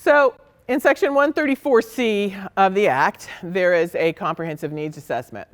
So in section 134C of the Act, there is a comprehensive needs assessment.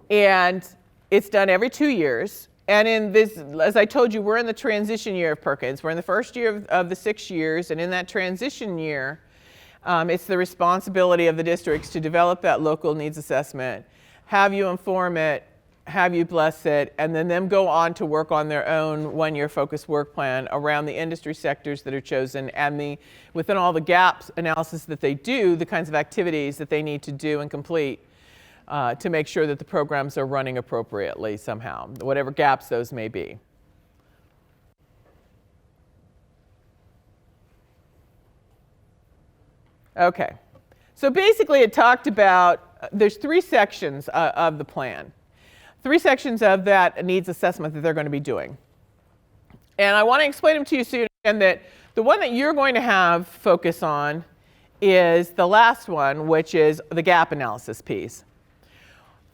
And it's done every 2 years. And in this, as I told you, we're in the transition year of Perkins. We're in the first year of the 6 years. And in that transition year, it's the responsibility of the districts to develop that local needs assessment, have you inform it, have you bless it, and then them go on to work on their own one-year focused work plan around the industry sectors that are chosen and within all the gaps analysis that they do, the kinds of activities that they need to do and complete to make sure that the programs are running appropriately somehow, whatever gaps those may be. Okay, so basically it talked about, there's 3 sections of the plan. 3 sections of that needs assessment that they're going to be doing. And I want to explain them to you so you understand that the one that you're going to have focus on is the last one, which is the gap analysis piece.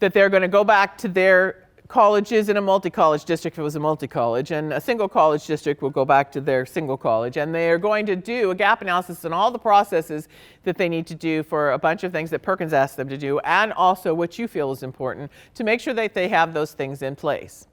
That they're going to go back to their colleges in a multi-college district if it was a multi-college, and a single college district will go back to their single college, and they are going to do a gap analysis on all the processes that they need to do for a bunch of things that Perkins asked them to do, and also what you feel is important to make sure that they have those things in place.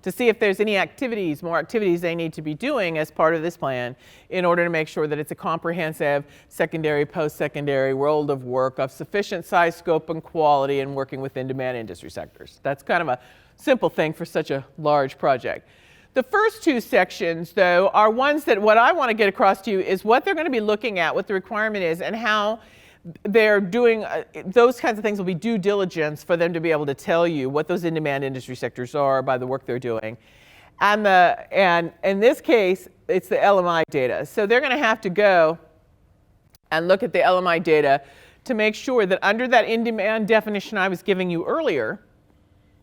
To see if there's any activities, more activities they need to be doing as part of this plan in order to make sure that it's a comprehensive secondary, post-secondary world of work of sufficient size, scope, and quality and working with in-demand industry sectors. That's kind of a simple thing for such a large project. The first 2 sections, though, are ones that what I want to get across to you is what they're going to be looking at, what the requirement is, and how they're doing those kinds of things will be due diligence for them to be able to tell you what those in-demand industry sectors are by the work they're doing. And in this case, it's the LMI data. So they're going to have to go and look at the LMI data to make sure that under that in-demand definition I was giving you earlier,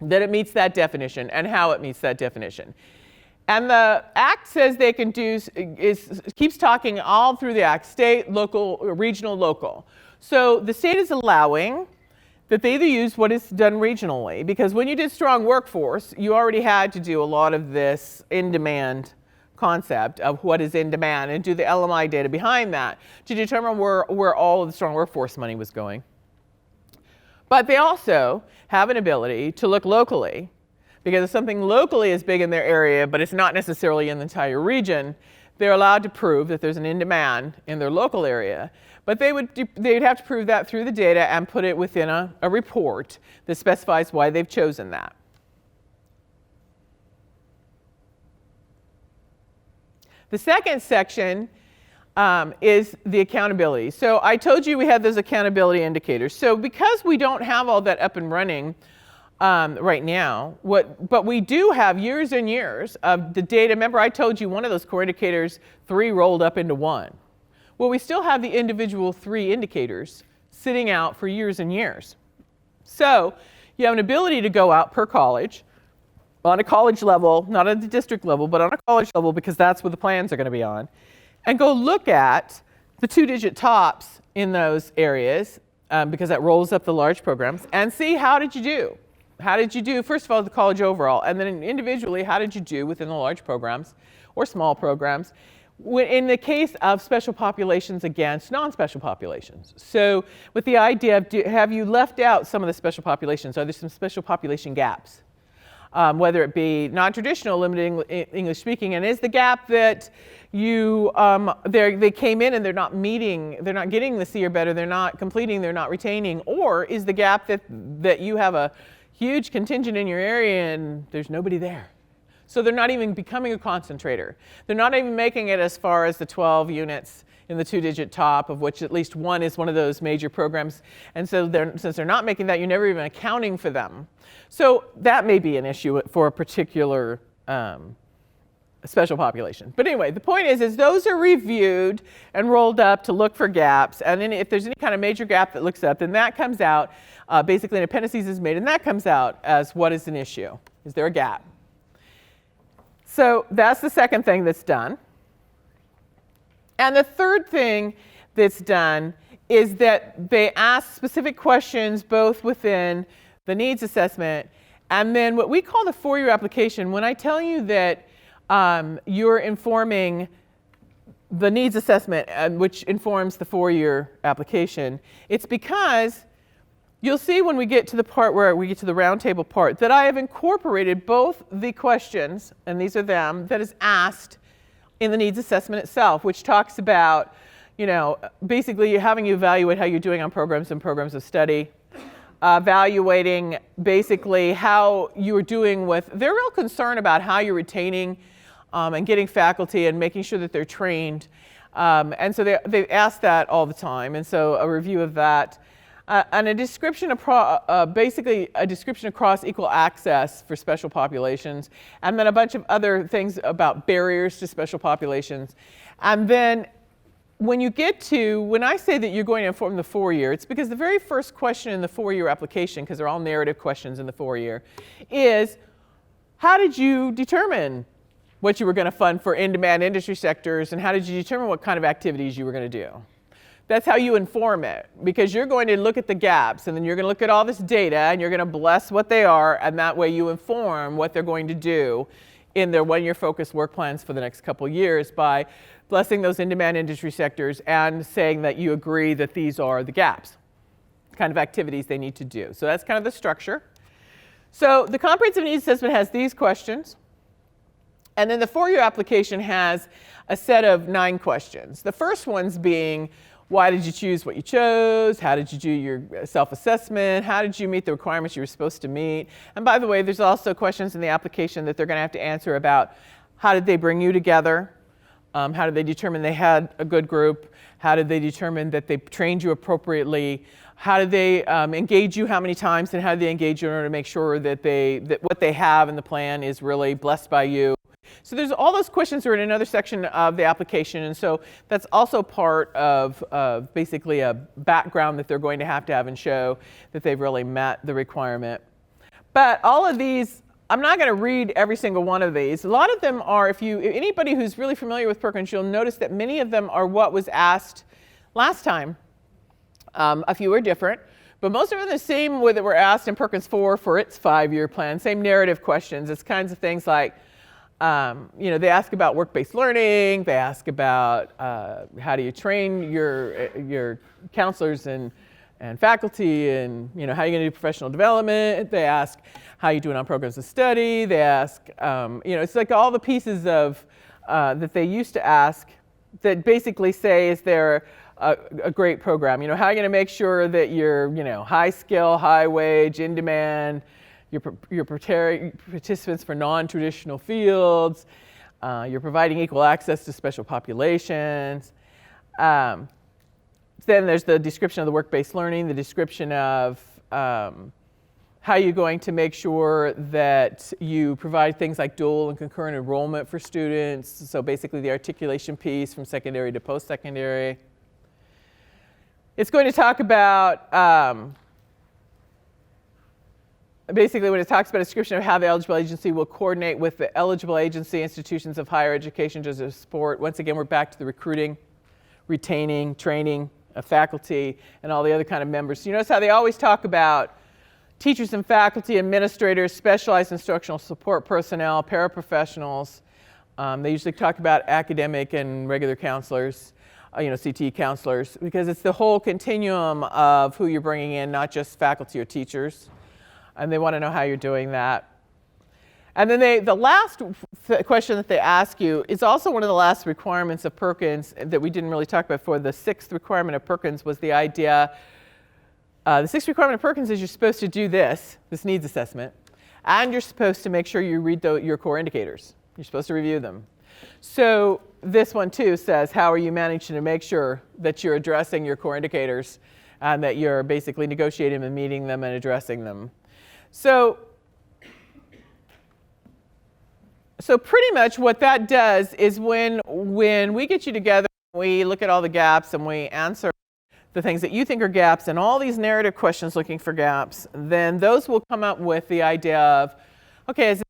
that it meets that definition and how it meets that definition. And the Act says they can do, keeps talking all through the Act, state, local, regional, local. So the state is allowing that they either use what is done regionally, because when you did strong workforce, you already had to do a lot of this in-demand concept of what is in demand and do the LMI data behind that to determine where all of the strong workforce money was going. But they also have an ability to look locally, because if something locally is big in their area, but it's not necessarily in the entire region, they're allowed to prove that there's an in-demand in their local area. But they'd have to prove that through the data and put it within a report that specifies why they've chosen that. The second section is the accountability. So I told you we had those accountability indicators. So because we don't have all that up and running right now, but we do have years and years of the data. Remember I told you one of those core indicators, 3 rolled up into 1. Well, we still have the individual 3 indicators sitting out for years and years. So you have an ability to go out per college, on a college level, not at the district level, but on a college level, because that's what the plans are going to be on, and go look at the 2-digit tops in those areas, because that rolls up the large programs, and see how did you do. How did you do, first of all, the college overall, and then individually, how did you do within the large programs or small programs in the case of special populations against non-special populations. So with the idea of, have you left out some of the special populations? Are there some special population gaps? Whether it be non-traditional, limited English speaking, and is the gap that they came in and they're not meeting, they're not getting the C or better, they're not completing, they're not retaining, or is the gap that you have a huge contingent in your area and there's nobody there? So they're not even becoming a concentrator. They're not even making it as far as the 12 units in the 2-digit top, of which at least one is one of those major programs. And so since they're not making that, you're never even accounting for them. So that may be an issue for a particular special population. But anyway, the point is those are reviewed and rolled up to look for gaps. And then if there's any kind of major gap that looks up, then that comes out, basically an appendices is made, and that comes out as what is an issue. Is there a gap? So that's the second thing that's done. And the third thing that's done is that they ask specific questions both within the needs assessment and then what we call the 4-year application. When I tell you that you're informing the needs assessment, which informs the 4-year application. It's because you'll see when we get to the part where we get to the roundtable part that I have incorporated both the questions, and these are them, that is asked in the needs assessment itself, which talks about, basically having you evaluate how you're doing on programs and programs of study, evaluating basically how you're doing with, they're real concerned about how you're retaining and getting faculty and making sure that they're trained. And so they ask that all the time. And so a review of that. And a description of basically a description across equal access for special populations. And then a bunch of other things about barriers to special populations. And then when I say that you're going to inform the 4-year, it's because the very first question in the 4-year application, because they're all narrative questions in the 4-year, is how did you determine what you were going to fund for in-demand industry sectors, and how did you determine what kind of activities you were going to do? That's how you inform it, because you're going to look at the gaps, and then you're going to look at all this data, and you're going to bless what they are, and that way you inform what they're going to do in their 1-year focused work plans for the next couple years by blessing those in-demand industry sectors and saying that you agree that these are the gaps, kind of activities they need to do. So that's kind of the structure. So the comprehensive needs assessment has these questions. And then the 4-year application has a set of 9 questions. The first ones being, why did you choose what you chose? How did you do your self-assessment? How did you meet the requirements you were supposed to meet? And by the way, there's also questions in the application that they're going to have to answer about how did they bring you together? How did they determine they had a good group? How did they determine that they trained you appropriately? How did they engage you how many times? And how did they engage you in order to make sure that what they have in the plan is really blessed by you? So there's all those questions are in another section of the application, and so that's also part of basically a background that they're going to have and show that they've really met the requirement. But all of these, I'm not going to read every single one of these. A lot of them are, if anybody who's really familiar with Perkins, you'll notice that many of them are what was asked last time. A few are different. But most of them are the same way that were asked in Perkins 4 for its 5-year plan, same narrative questions. It's kinds of things like, they ask about work-based learning. They ask about how do you train your counselors and faculty, and how are you going to do professional development. They ask how you doing on programs of study. They ask, it's like all the pieces of that they used to ask that basically say, is there a great program? How are you going to make sure that you're, high skill, high wage, in demand, you're preparing participants for non-traditional fields, you're providing equal access to special populations. Then there's the description of the work-based learning, the description of how you're going to make sure that you provide things like dual and concurrent enrollment for students. So basically the articulation piece from secondary to post-secondary. It's going to talk about basically when it talks about a description of how the eligible agency will coordinate with the eligible agency institutions of higher education to support. Once again, we're back to the recruiting, retaining, training of faculty and all the other kind of members. So you notice how they always talk about teachers and faculty, administrators, specialized instructional support personnel, paraprofessionals. They usually talk about academic and regular counselors, CTE counselors, because it's the whole continuum of who you're bringing in, not just faculty or teachers. And they want to know how you're doing that. And then the last question that they ask you is also one of the last requirements of Perkins that we didn't really talk about before. The 6th requirement of Perkins was the idea, the 6th requirement of Perkins is you're supposed to do this needs assessment, and you're supposed to make sure you read your core indicators. You're supposed to review them. So this one too says, how are you managing to make sure that you're addressing your core indicators and that you're basically negotiating and meeting them and addressing them. So pretty much what that does is when we get you together, we look at all the gaps and we answer the things that you think are gaps and all these narrative questions looking for gaps, then those will come up with the idea of, okay, as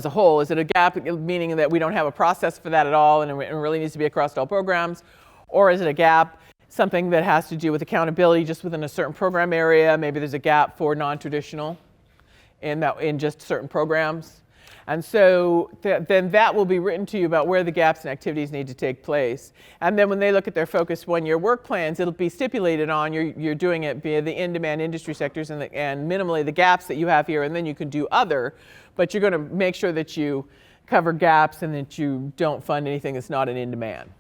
a whole, is it a gap, meaning that we don't have a process for that at all and it really needs to be across all programs? Or is it a gap, something that has to do with accountability just within a certain program area? Maybe there's a gap for non-traditional in just certain programs. And so then that will be written to you about where the gaps and activities need to take place. And then when they look at their focused one-year work plans, it'll be stipulated on you're doing it via the in-demand industry sectors and minimally the gaps that you have here, and then you can do other, but you're going to make sure that you cover gaps and that you don't fund anything that's not an in-demand.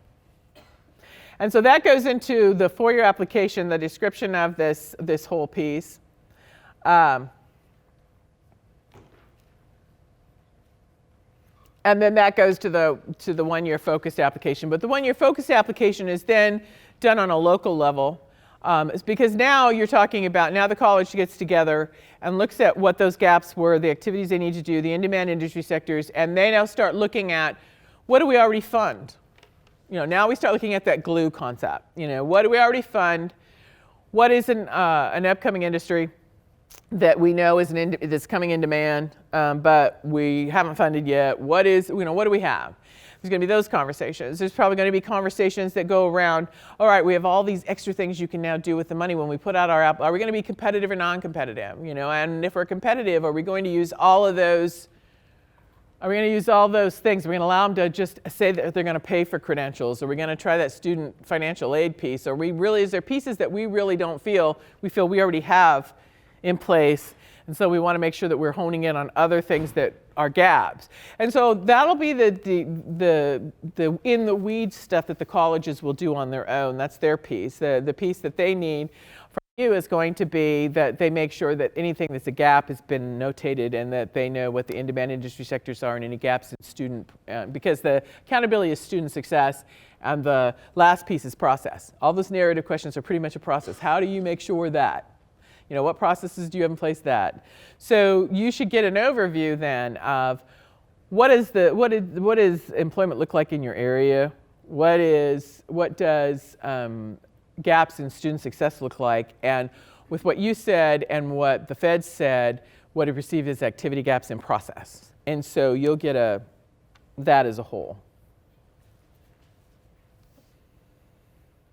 And so that goes into the four-year application, the description of this whole piece. And then that goes to the one-year focused application. But the one-year focused application is then done on a local level. It's because now you're talking about, now the college gets together and looks at what those gaps were, the activities they need to do, the in-demand industry sectors, and they now start looking at what do we already fund? Now we start looking at that glue concept. What do we already fund? What is an upcoming industry that we know is that's coming in demand, but we haven't funded yet? What do we have? There's going to be those conversations. There's probably going to be conversations that go around, all right, we have all these extra things you can now do with the money when we put out our app. Are we going to be competitive or non-competitive? And if we're competitive, are we going to use all of those? Are we going to use all those things? Are we going to allow them to just say that they're going to pay for credentials? Are we going to try that student financial aid piece? Is there pieces that we really don't feel we already have in place? And so we want to make sure that we're honing in on other things that are gaps. And so that'll be the in the weeds stuff that the colleges will do on their own. That's their piece. The piece that they need from you is going to be that they make sure that anything that's a gap has been notated and that they know what the in-demand industry sectors are and any gaps in student, because the accountability is student success and the last piece is process. All those narrative questions are pretty much a process. How do you make sure that? What processes do you have in place that? So you should get an overview then of what does employment look like in your area? What does gaps in student success look like? And with what you said and what the Fed said, what are perceived as activity gaps in process. And so you'll get that as a whole.